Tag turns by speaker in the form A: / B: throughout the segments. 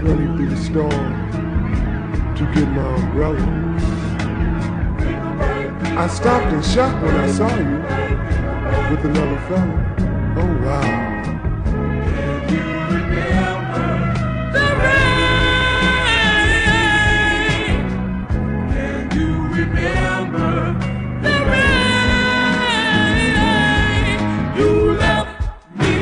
A: running through the storm to get my umbrella. I stopped in shock when I saw you with another fella. Oh wow.
B: Can you remember the rain? Can you remember the rain? You left me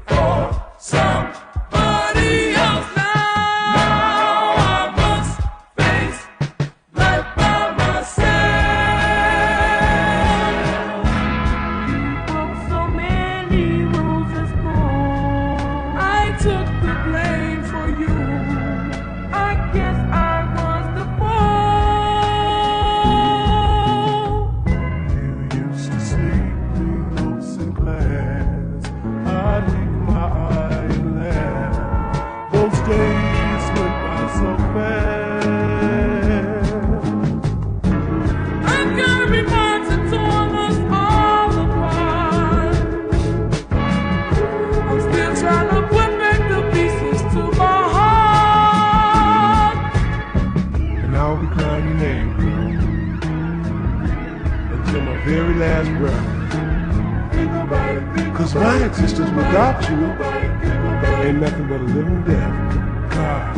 B: for somebody else. Now I must face life by myself. You broke so many rules at school. I took the blame for you. I guess I was the fool.
A: You used to sleep through notes in class. I'd leave my eye and laugh. Those days went by so fast.
B: I'm gonna be born to torn us all apart. I'm still trying to put back the pieces to my heart.
A: And I'll be crying your name, girl, until my very last breath. Cause my existence without you ain't nothing but a living death. Gosh.